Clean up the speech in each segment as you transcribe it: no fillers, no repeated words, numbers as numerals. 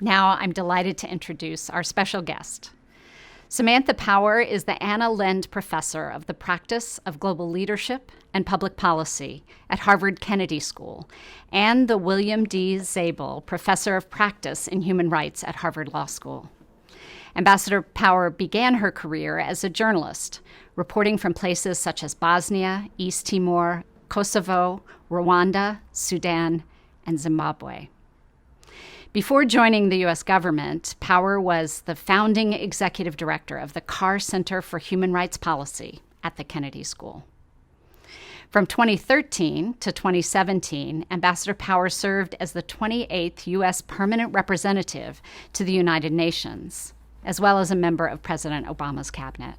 Now I'm delighted to introduce our special guest. Samantha Power is the Anna Lend Professor of the Practice of Global Leadership and Public Policy at Harvard Kennedy School and the William D. Zabel Professor of Practice in Human Rights at Harvard Law School. Ambassador Power began her career as a journalist, reporting from places such as Bosnia, East Timor, Kosovo, Rwanda, Sudan, and Zimbabwe. Before joining the U.S. government, Power was the founding executive director of the Carr Center for Human Rights Policy at the Kennedy School. From 2013 to 2017, Ambassador Power served as the 28th U.S. permanent representative to the United Nations, as well as a member of President Obama's cabinet.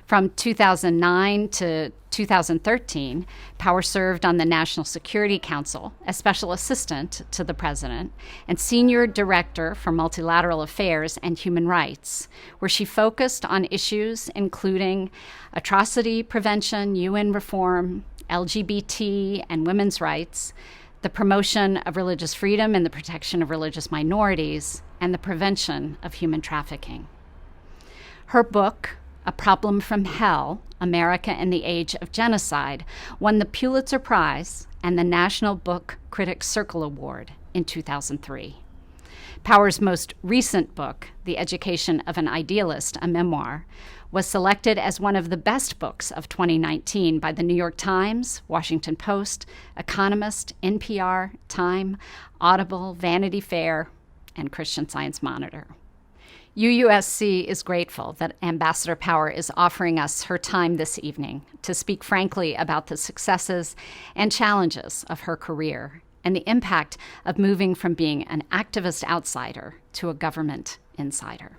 From 2009 to 2013, Power served on the National Security Council as Special Assistant to the President and Senior Director for Multilateral Affairs and Human Rights, where she focused on issues including atrocity prevention, UN reform, LGBT and women's rights, the promotion of religious freedom and the protection of religious minorities, and the prevention of human trafficking. Her book, A Problem from Hell, America in the Age of Genocide, won the Pulitzer Prize and the National Book Critics Circle Award in 2003. Power's most recent book, The Education of an Idealist, a memoir, was selected as one of the best books of 2019 by the New York Times, Washington Post, Economist, NPR, Time, Audible, Vanity Fair, and Christian Science Monitor. UUSC is grateful that Ambassador Power is offering us her time this evening to speak frankly about the successes and challenges of her career and the impact of moving from being an activist outsider to a government insider.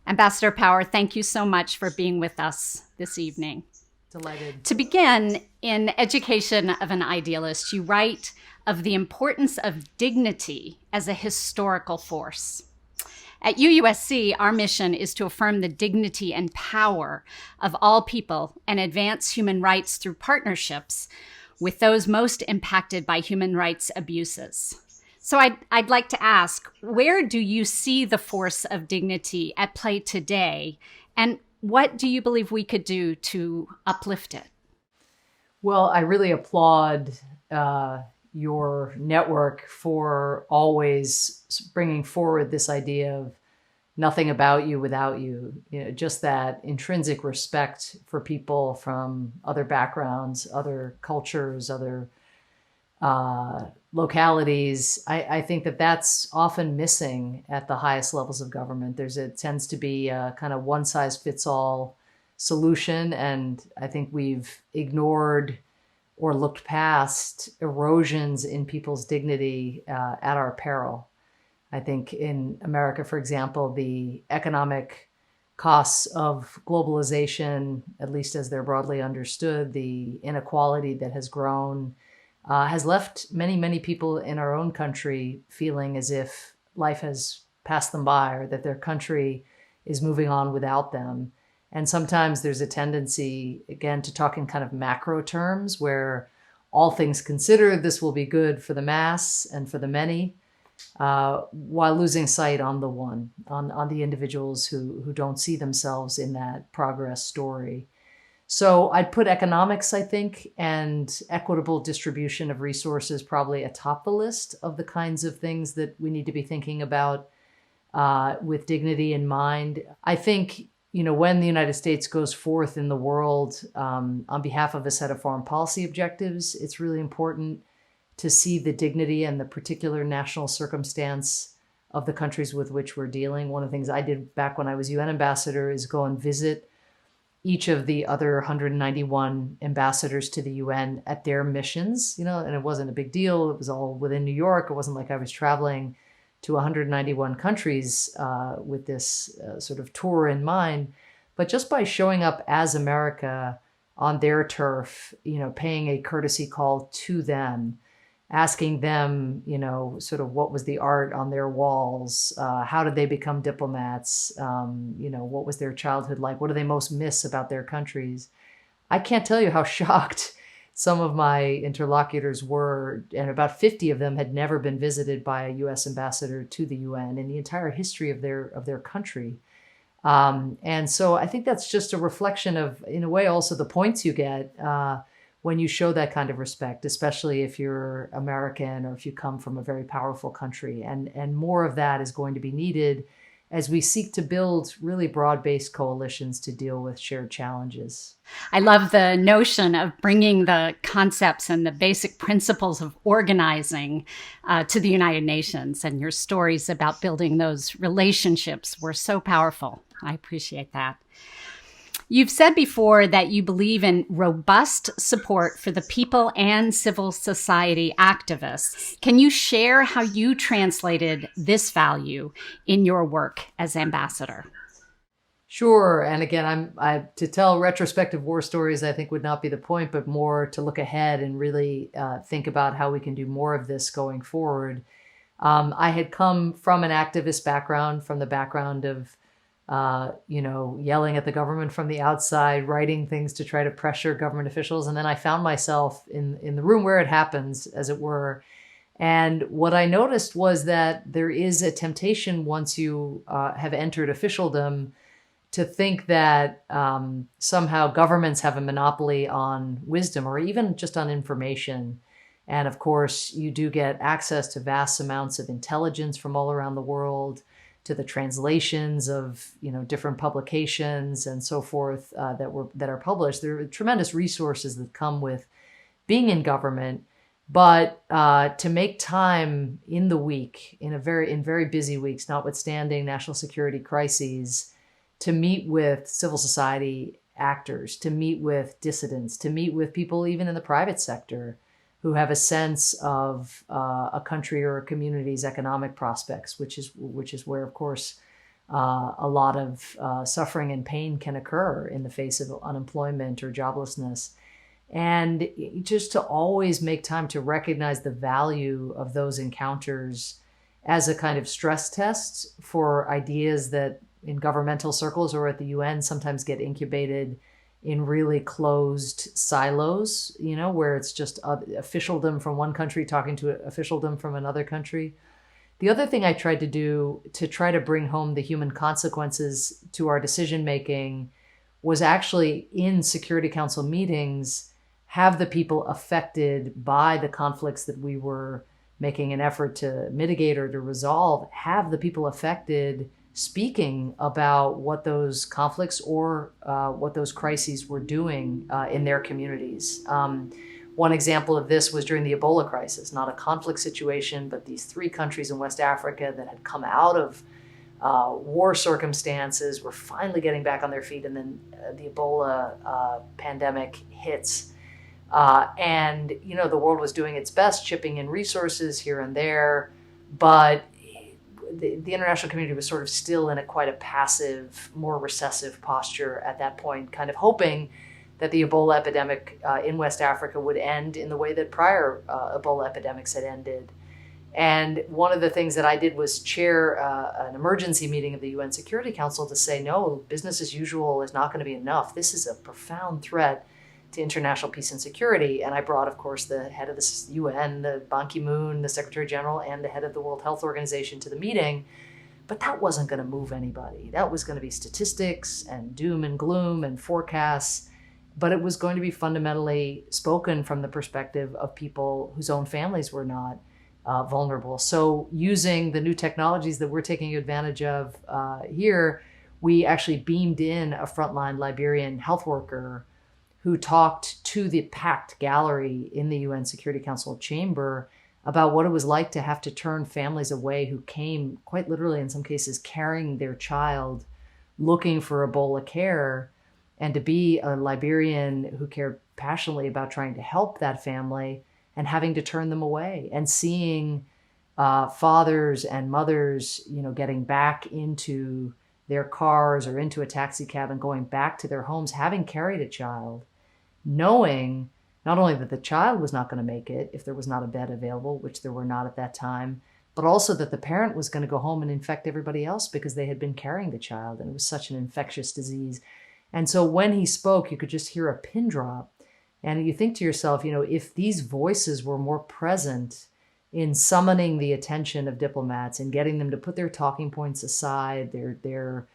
Ambassador Power, thank you so much for being with us this evening. Delighted. To begin, in Education of an Idealist, you write of the importance of dignity as a historical force. At UUSC, our mission is to affirm the dignity and power of all people and advance human rights through partnerships with those most impacted by human rights abuses. So I'd like to ask, where do you see the force of dignity at play today, and what do you believe we could do to uplift it? Well, I really applaud your network for always bringing forward this idea of nothing about you without you. You know, just that intrinsic respect for people from other backgrounds, other cultures, other localities. I think that that's often missing at the highest levels of government. It tends to be a kind of one size fits all solution. And I think we've ignored or looked past erosions in people's dignity at our peril. I think in America, for example, the economic costs of globalization, at least as they're broadly understood, the inequality that has grown, has left many, many people in our own country feeling as if life has passed them by or that their country is moving on without them. And sometimes there's a tendency, again, to talk in kind of macro terms where all things considered, this will be good for the mass and for the many, while losing sight on the one, on the individuals who don't see themselves in that progress story. So I'd put economics, I think, and equitable distribution of resources probably atop the list of the kinds of things that we need to be thinking about with dignity in mind. I think, you know, when the United States goes forth in the world on behalf of a set of foreign policy objectives, it's really important to see the dignity and the particular national circumstance of the countries with which we're dealing. One of the things I did back when I was UN ambassador is go and visit each of the other 191 ambassadors to the UN at their missions, you know, and it wasn't a big deal. It was all within New York. It wasn't like I was traveling to 191 countries with this sort of tour in mind. But just by showing up as America on their turf, you know, paying a courtesy call to them, asking them, you know, sort of what was the art on their walls? How did they become diplomats? You know, what was their childhood like? What do they most miss about their countries? I can't tell you how shocked some of my interlocutors were, and about 50 of them had never been visited by a U.S. ambassador to the UN in the entire history of their country. And so I think that's just a reflection of, in a way, also the points you get when you show that kind of respect, especially if you're American or if you come from a very powerful country. And more of that is going to be needed as we seek to build really broad-based coalitions to deal with shared challenges. I love the notion of bringing the concepts and the basic principles of organizing to the United Nations, and your stories about building those relationships were so powerful. I appreciate that. You've said before that you believe in robust support for the people and civil society activists. Can you share how you translated this value in your work as ambassador? Sure. And again, to tell retrospective war stories, I think would not be the point, but more to look ahead and really think about how we can do more of this going forward. I had come from an activist background, from the background of yelling at the government from the outside, writing things to try to pressure government officials. And then I found myself in the room where it happens, as it were. And what I noticed was that there is a temptation once you have entered officialdom to think that somehow governments have a monopoly on wisdom or even just on information. And of course, you do get access to vast amounts of intelligence from all around the world, to the translations of different publications and so forth that are published. There are tremendous resources that come with being in government, but to make time in the week, in very busy weeks, notwithstanding national security crises, to meet with civil society actors, to meet with dissidents, to meet with people even in the private sector who have a sense of a country or a community's economic prospects, which is where, of course, a lot of suffering and pain can occur in the face of unemployment or joblessness. And just to always make time to recognize the value of those encounters as a kind of stress test for ideas that in governmental circles or at the UN sometimes get incubated in really closed silos, where it's just officialdom from one country talking to officialdom from another country. The other thing I tried to do to try to bring home the human consequences to our decision making was actually in Security Council meetings, have the people affected by the conflicts that we were making an effort to mitigate or to resolve, have the people affected speaking about what those conflicts or what those crises were doing in their communities. One example of this was during the Ebola crisis, not a conflict situation, but these 3 countries in West Africa that had come out of war circumstances were finally getting back on their feet, and then the Ebola pandemic hits. And, the world was doing its best, chipping in resources here and there, but the international community was sort of still in quite a passive, more recessive posture at that point, kind of hoping that the Ebola epidemic in West Africa would end in the way that prior Ebola epidemics had ended. And one of the things that I did was chair an emergency meeting of the UN Security Council to say, no, business as usual is not going to be enough. This is a profound threat to international peace and security. And I brought, of course, the head of the UN, the Ban Ki-moon, the Secretary General, and the head of the World Health Organization to the meeting. But that wasn't going to move anybody. That was going to be statistics and doom and gloom and forecasts. But it was going to be fundamentally spoken from the perspective of people whose own families were not vulnerable. So using the new technologies that we're taking advantage of here, we actually beamed in a frontline Liberian health worker who talked to the packed gallery in the UN Security Council chamber about what it was like to have to turn families away who came, quite literally in some cases, carrying their child, looking for Ebola care, and to be a Liberian who cared passionately about trying to help that family and having to turn them away, and seeing fathers and mothers, getting back into their cars or into a taxi cab and going back to their homes, having carried a child, knowing not only that the child was not going to make it if there was not a bed available, which there were not at that time, but also that the parent was going to go home and infect everybody else because they had been carrying the child, and it was such an infectious disease. And so when he spoke, you could just hear a pin drop And you think to yourself, if these voices were more present in summoning the attention of diplomats and getting them to put their talking points aside, their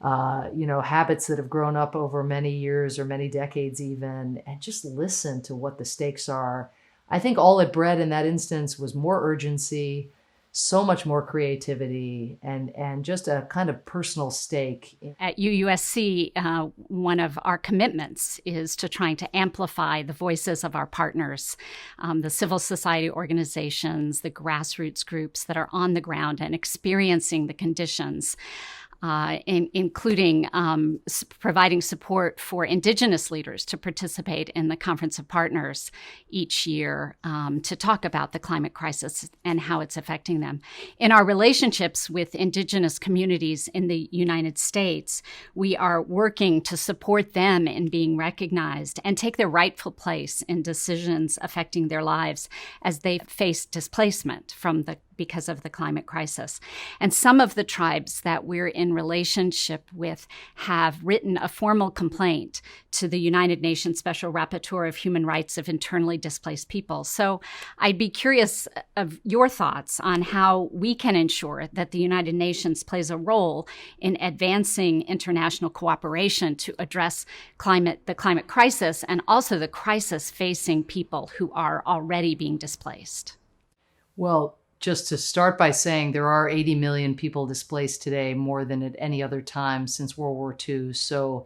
habits that have grown up over many years or many decades even, and just listen to what the stakes are. I think all it bred in that instance was more urgency, so much more creativity, and just a kind of personal stake. At UUSC, one of our commitments is to trying to amplify the voices of our partners, the civil society organizations, the grassroots groups that are on the ground and experiencing the conditions. Including providing support for Indigenous leaders to participate in the Conference of Partners each year to talk about the climate crisis and how it's affecting them. In our relationships with Indigenous communities in the United States, we are working to support them in being recognized and take their rightful place in decisions affecting their lives as they face displacement because of the climate crisis. And some of the tribes that we're in relationship with have written a formal complaint to the United Nations Special Rapporteur of Human Rights of Internally Displaced People. So I'd be curious of your thoughts on how we can ensure that the United Nations plays a role in advancing international cooperation to address the climate crisis and also the crisis facing people who are already being displaced. Well, just to start by saying there are 80 million people displaced today, more than at any other time since World War II. So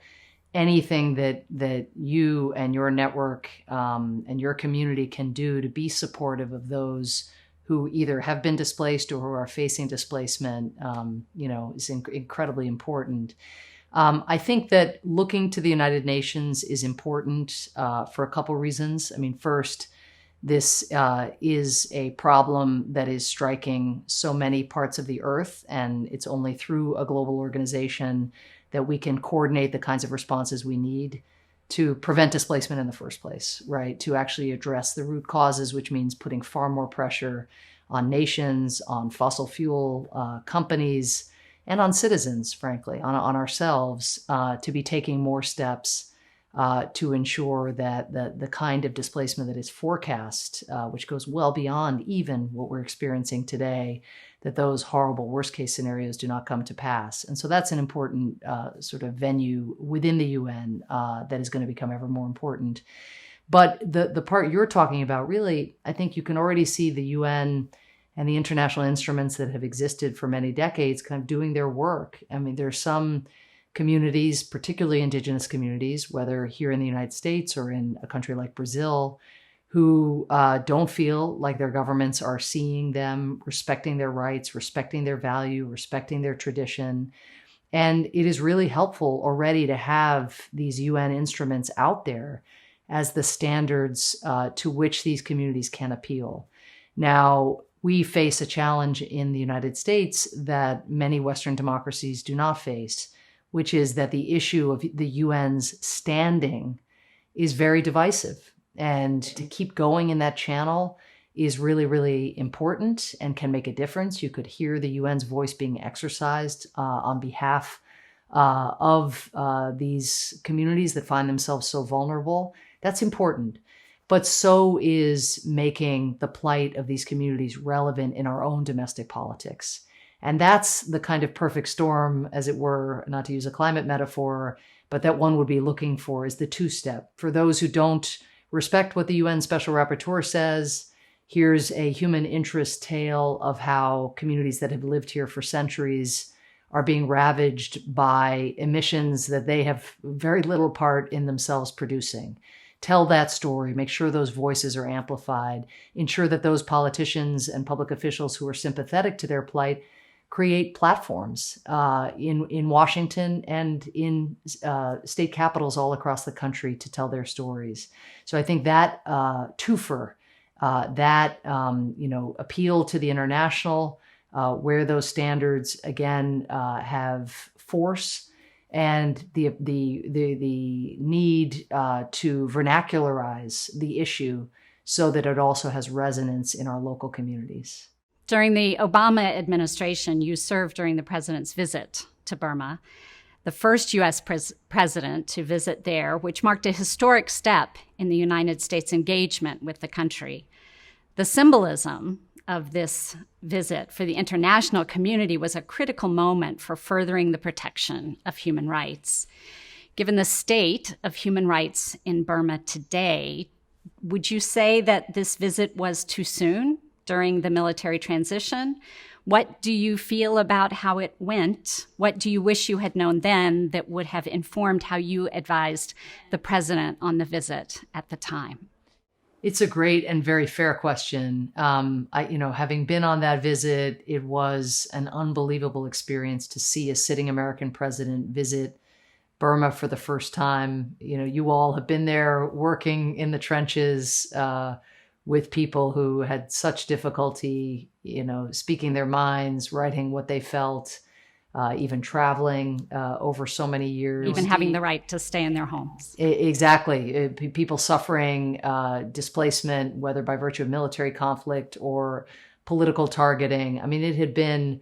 anything that you and your network and your community can do to be supportive of those who either have been displaced or who are facing displacement, is incredibly important. I think that looking to the United Nations is important for a couple reasons. I mean, first, this is a problem that is striking so many parts of the earth, and it's only through a global organization that we can coordinate the kinds of responses we need to prevent displacement in the first place, right? To actually address the root causes, which means putting far more pressure on nations, on fossil fuel companies, and on citizens, frankly, on ourselves, to be taking more steps to ensure that the kind of displacement that is forecast, which goes well beyond even what we're experiencing today, that those horrible worst-case scenarios do not come to pass. And so that's an important sort of venue within the UN that is going to become ever more important. But the part you're talking about, really, I think you can already see the UN and the international instruments that have existed for many decades kind of doing their work. I mean, there's some communities, particularly indigenous communities, whether here in the United States or in a country like Brazil, who don't feel like their governments are seeing them, respecting their rights, respecting their value, respecting their tradition. And it is really helpful already to have these UN instruments out there as the standards to which these communities can appeal. Now, we face a challenge in the United States that many Western democracies do not face, which is that the issue of the UN's standing is very divisive. And to keep going in that channel is really, really important and can make a difference. You could hear the UN's voice being exercised on behalf of these communities that find themselves so vulnerable. That's important. But so is making the plight of these communities relevant in our own domestic politics. And that's the kind of perfect storm, as it were, not to use a climate metaphor, but that one would be looking for is the two-step. For those who don't respect what the UN Special Rapporteur says, here's a human interest tale of how communities that have lived here for centuries are being ravaged by emissions that they have very little part in themselves producing. Tell that story, make sure those voices are amplified, ensure that those politicians and public officials who are sympathetic to their plight create platforms in Washington and in state capitals all across the country to tell their stories. So I think that twofer, appeal to the international, where those standards again have force, and the need to vernacularize the issue so that it also has resonance in our local communities. During the Obama administration, you served during the president's visit to Burma. the first U.S. president to visit there, which marked a historic step in the United States' engagement with the country. The symbolism of this visit for the international community was a critical moment for furthering the protection of human rights. Given the state of human rights in Burma today, would you say that this visit was too soon during the military transition? What do you feel about how it went? What do you wish you had known then that would have informed how you advised the president on the visit at the time? It's a great and very fair question. Having been on that visit, it was an unbelievable experience to see a sitting American president visit Burma for the first time. You all have been there working in the trenches with people who had such difficulty, speaking their minds, writing what they felt, even traveling over so many years. Even having the right to stay in their homes. Exactly. People suffering displacement, whether by virtue of military conflict or political targeting. I mean, it had been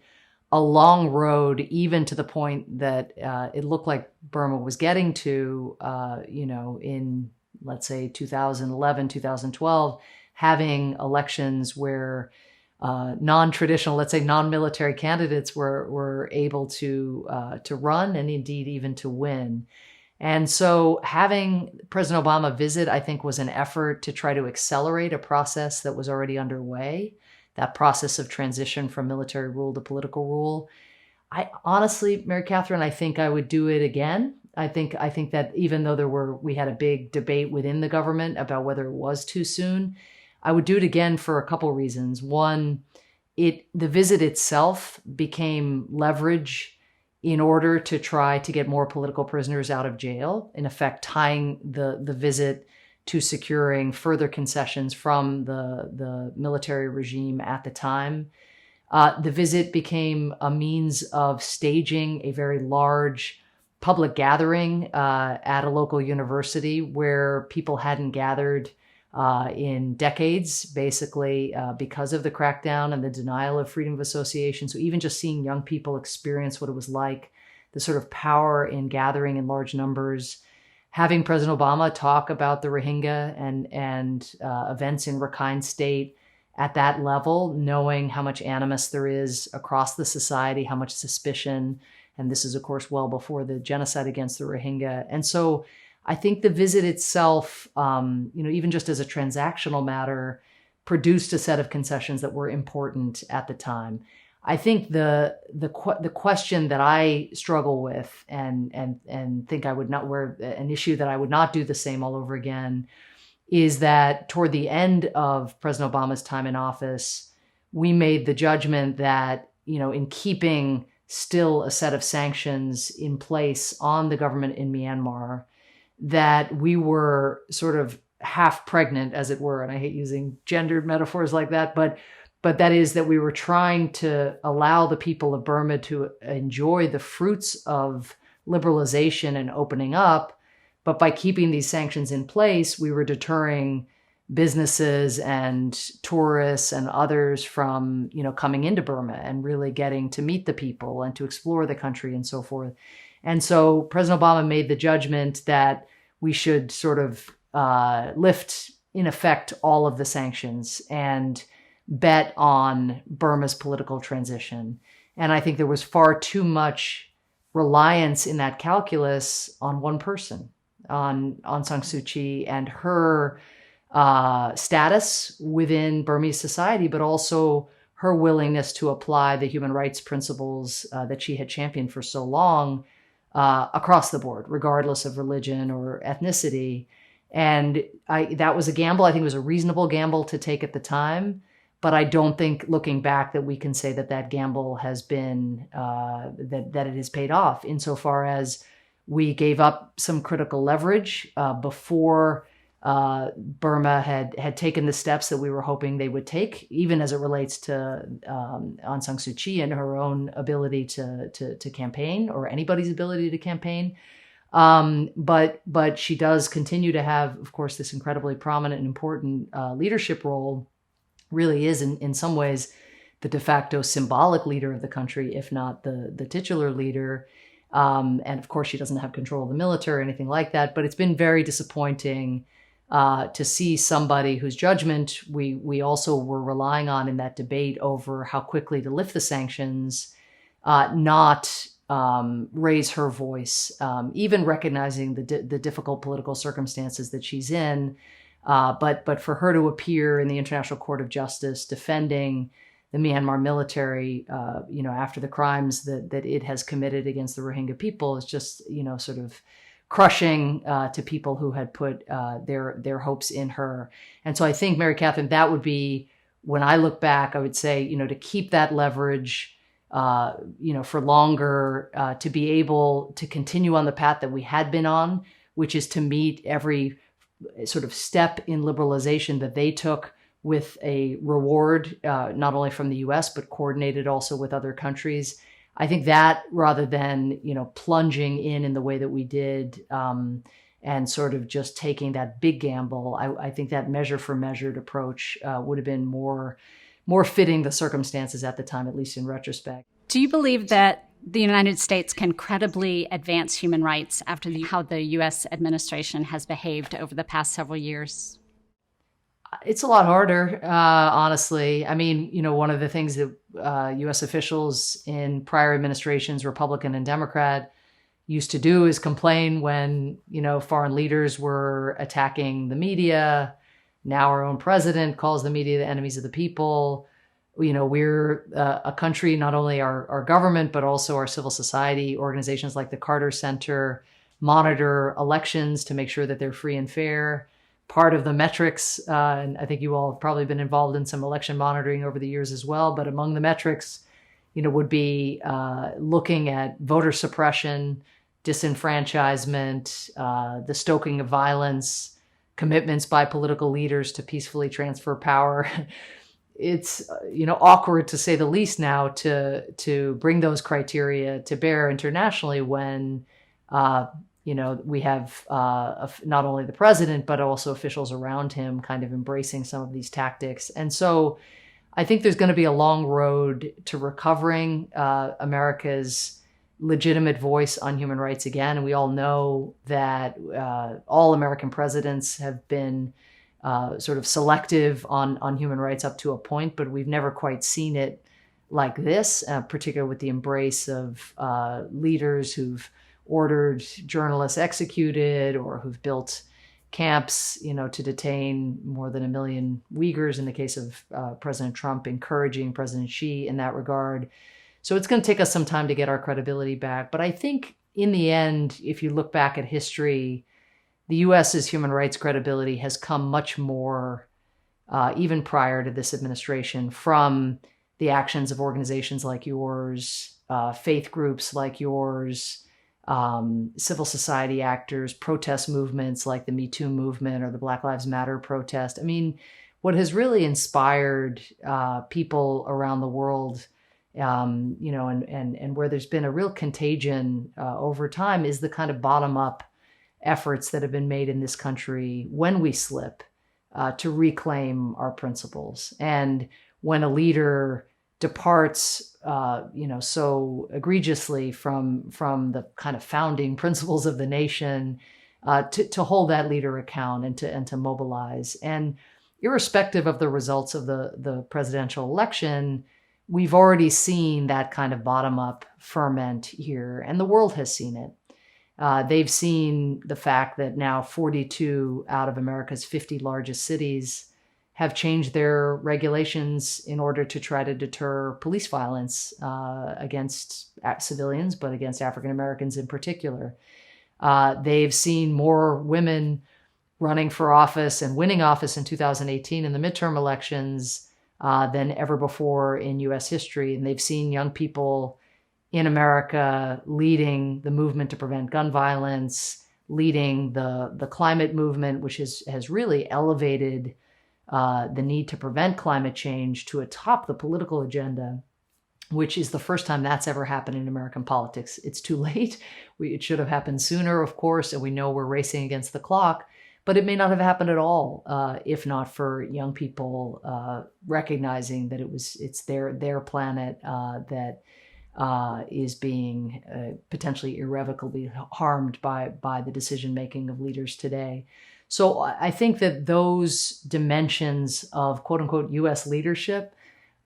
a long road, even to the point that it looked like Burma was getting to, in, let's say, 2011, 2012, having elections where non-traditional, let's say non-military candidates were able to run and indeed even to win. And so having President Obama visit, I think, was an effort to try to accelerate a process that was already underway, that process of transition from military rule to political rule. I honestly, Mary Katherine, I think I would do it again. I think that even though we had a big debate within the government about whether it was too soon, I would do it again for a couple reasons. One, the visit itself became leverage in order to try to get more political prisoners out of jail, in effect tying the visit to securing further concessions from the military regime at the time. The visit became a means of staging a very large public gathering at a local university where people hadn't gathered in decades, basically because of the crackdown and the denial of freedom of association. So even just seeing young people experience what it was like, the sort of power in gathering in large numbers, having President Obama talk about the Rohingya and events in Rakhine State at that level, knowing how much animus there is across the society, how much suspicion. And this is, of course, well before the genocide against the Rohingya. And so I think the visit itself, even just as a transactional matter, produced a set of concessions that were important at the time. I think the question that I struggle with and think I would not, where an issue that I would not do the same all over again, is that toward the end of President Obama's time in office, we made the judgment that, in keeping still a set of sanctions in place on the government in Myanmar, that we were sort of half pregnant, as it were. And I hate using gendered metaphors like that, but that is that we were trying to allow the people of Burma to enjoy the fruits of liberalization and opening up. But by keeping these sanctions in place, we were deterring businesses and tourists and others from, coming into Burma and really getting to meet the people and to explore the country and so forth. And so President Obama made the judgment that we should sort of lift, in effect, all of the sanctions and bet on Burma's political transition. And I think there was far too much reliance in that calculus on one person, on Aung San Suu Kyi and her status within Burmese society, but also her willingness to apply the human rights principles that she had championed for so long across the board, regardless of religion or ethnicity. And that was a gamble. I think it was a reasonable gamble to take at the time. But I don't think, looking back, that we can say that gamble has been, that it has paid off, insofar as we gave up some critical leverage before Burma had taken the steps that we were hoping they would take, even as it relates to Aung San Suu Kyi and her own ability to campaign, or anybody's ability to campaign. But she does continue to have, of course, this incredibly prominent and important leadership role. Really is in some ways the de facto symbolic leader of the country, if not the titular leader. And of course, she doesn't have control of the military or anything like that. But it's been very disappointing to see somebody whose judgment we also were relying on in that debate over how quickly to lift the sanctions, not raise her voice, even recognizing the difficult political circumstances that she's in. But for her to appear in the International Court of Justice defending the Myanmar military, after the crimes that it has committed against the Rohingya people is just, sort of crushing to people who had put their hopes in her. And so I think, Mary Catherine, that would be, when I look back, I would say, to keep that leverage, for longer, to be able to continue on the path that we had been on, which is to meet every sort of step in liberalization that they took with a reward, not only from the US, but coordinated also with other countries. I think that rather than, plunging in the way that we did and sort of just taking that big gamble, I think that measure for measured approach would have been more fitting the circumstances at the time, at least in retrospect. Do you believe that the United States can credibly advance human rights after how the U.S. administration has behaved over the past several years? It's a lot harder, honestly. I mean, one of the things that U.S. officials in prior administrations, Republican and Democrat, used to do is complain when, foreign leaders were attacking the media. Now our own president calls the media the enemies of the people. We're a country, not only our government, but also our civil society organizations like the Carter Center monitor elections to make sure that they're free and fair. Part of the metrics, and I think you all have probably been involved in some election monitoring over the years as well, but among the metrics, would be looking at voter suppression, disenfranchisement, the stoking of violence, commitments by political leaders to peacefully transfer power. It's awkward, to say the least, now to bring those criteria to bear internationally when we have not only the president but also officials around him kind of embracing some of these tactics. And so I think there's going to be a long road to recovering America's legitimate voice on human rights again. And we all know that all American presidents have been sort of selective on human rights up to a point, but we've never quite seen it like this, particularly with the embrace of leaders who've ordered journalists executed or who've built camps, to detain more than 1 million Uyghurs in the case of President Trump, encouraging President Xi in that regard. So it's going to take us some time to get our credibility back. But I think in the end, if you look back at history, the U.S.'s human rights credibility has come much more, even prior to this administration, from the actions of organizations like yours, faith groups like yours, civil society actors, protest movements like the Me Too movement or the Black Lives Matter protest. I mean, what has really inspired people around the world, and where there's been a real contagion over time is the kind of bottom-up efforts that have been made in this country when we slip to reclaim our principles. And when a leader departs, so egregiously from the kind of founding principles of the nation, to hold that leader account and to mobilize. And irrespective of the results of the presidential election, we've already seen that kind of bottom-up ferment here, and the world has seen it. They've seen the fact that now 42 out of America's 50 largest cities have changed their regulations in order to try to deter police violence against civilians, but against African Americans in particular. They've seen more women running for office and winning office in 2018 in the midterm elections than ever before in U.S. history. And they've seen young people in America leading the movement to prevent gun violence, leading the climate movement, which has really elevated the need to prevent climate change to atop the political agenda, which is the first time that's ever happened in American politics. It's too late. It should have happened sooner, of course, and we know we're racing against the clock, but it may not have happened at all if not for young people recognizing that it's their planet, that is being potentially irrevocably harmed by the decision making of leaders today. So I think that those dimensions of quote unquote U.S. leadership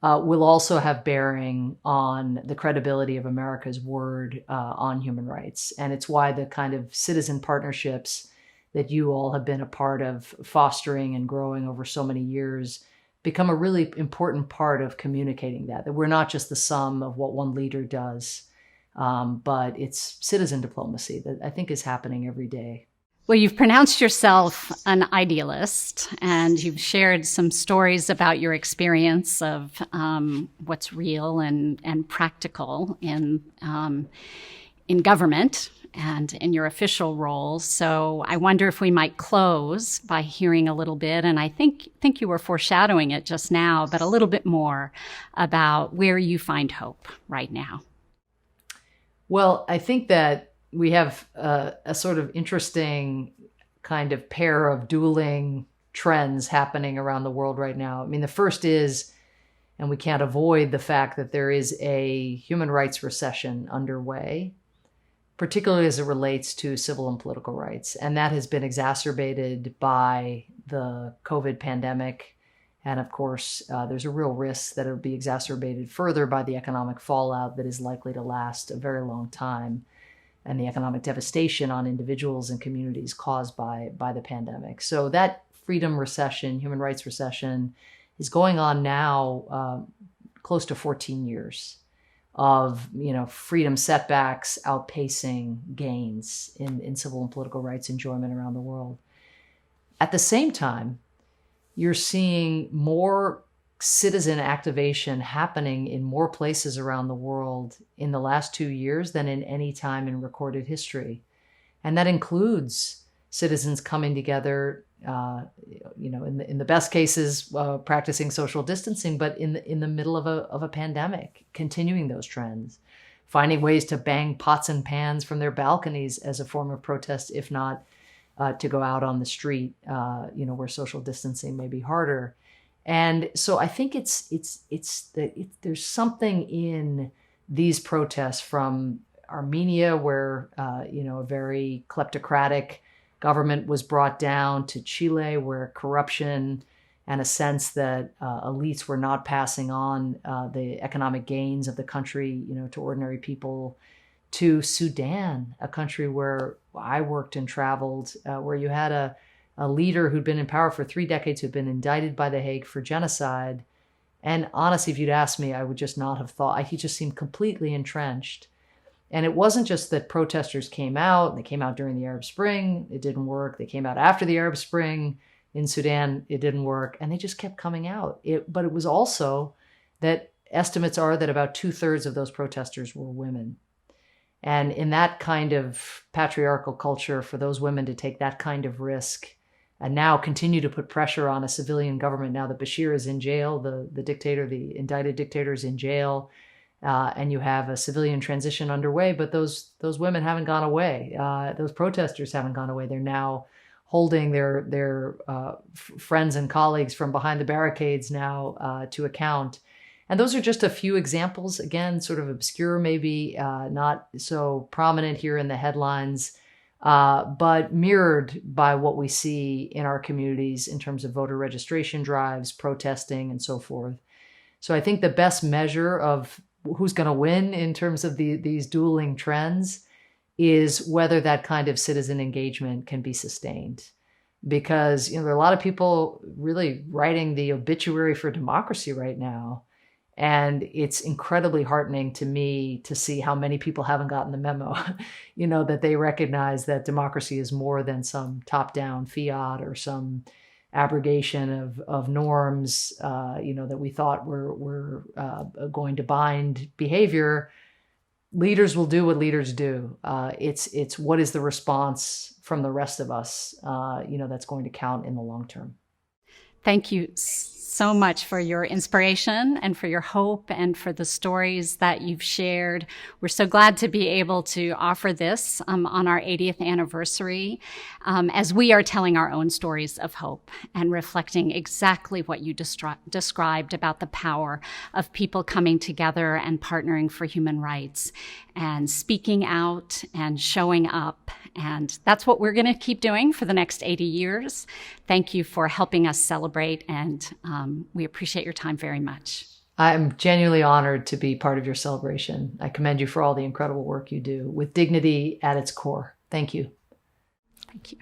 will also have bearing on the credibility of America's word on human rights. And it's why the kind of citizen partnerships that you all have been a part of fostering and growing over so many years become a really important part of communicating that we're not just the sum of what one leader does, but it's citizen diplomacy that I think is happening every day. Well, you've pronounced yourself an idealist, and you've shared some stories about your experience of what's real and practical in government and in your official role. So I wonder if we might close by hearing a little bit, and I think you were foreshadowing it just now, but a little bit more about where you find hope right now. Well, I think that we have a sort of interesting kind of pair of dueling trends happening around the world right now. I mean, the first is, and we can't avoid the fact that there is a human rights recession underway, particularly as it relates to civil and political rights. And that has been exacerbated by the COVID pandemic. And of course, there's a real risk that it'll be exacerbated further by the economic fallout that is likely to last a very long time, and the economic devastation on individuals and communities caused by the pandemic. So that freedom recession, human rights recession, is going on now close to 14 years of freedom setbacks outpacing gains in civil and political rights enjoyment around the world. At the same time, you're seeing more citizen activation happening in more places around the world in the last 2 years than in any time in recorded history. And that includes citizens coming together, in the best cases, practicing social distancing, but in the middle of a pandemic, continuing those trends, finding ways to bang pots and pans from their balconies as a form of protest, if not to go out on the street, where social distancing may be harder. And so I think there's something in these protests from Armenia, where a very kleptocratic government was brought down, to Chile, where corruption and a sense that elites were not passing on the economic gains of the country, to ordinary people, to Sudan, a country where I worked and traveled, where you had a leader who'd been in power for 3 decades, who'd been indicted by The Hague for genocide. And honestly, if you'd asked me, I would just not have thought. He just seemed completely entrenched. And it wasn't just that protesters came out. They came out during the Arab Spring. It didn't work. They came out after the Arab Spring in Sudan. It didn't work. And they just kept coming out. But it was also that estimates are that about 2/3 of those protesters were women. And in that kind of patriarchal culture, for those women to take that kind of risk and now continue to put pressure on a civilian government, now that Bashir is in jail, the dictator, the indicted dictator, is in jail, and you have a civilian transition underway, but those women haven't gone away. Those protesters haven't gone away. They're now holding their friends and colleagues from behind the barricades now to account. And those are just a few examples, again, sort of obscure, maybe not so prominent here in the headlines, but mirrored by what we see in our communities in terms of voter registration drives, protesting, and so forth. So I think the best measure of who's going to win in terms of these dueling trends is whether that kind of citizen engagement can be sustained. Because there are a lot of people really writing the obituary for democracy right now. And it's incredibly heartening to me to see how many people haven't gotten the memo, that they recognize that democracy is more than some top-down fiat or some abrogation of norms, that we thought were going to bind behavior. Leaders will do what leaders do. It's what is the response from the rest of us, that's going to count in the long term. Thank you so much for your inspiration and for your hope and for the stories that you've shared. We're so glad to be able to offer this on our 80th anniversary as we are telling our own stories of hope and reflecting exactly what you described about the power of people coming together and partnering for human rights and speaking out and showing up. And that's what we're going to keep doing for the next 80 years. Thank you for helping us celebrate, and we appreciate your time very much. I'm genuinely honored to be part of your celebration. I commend you for all the incredible work you do with dignity at its core. Thank you. Thank you.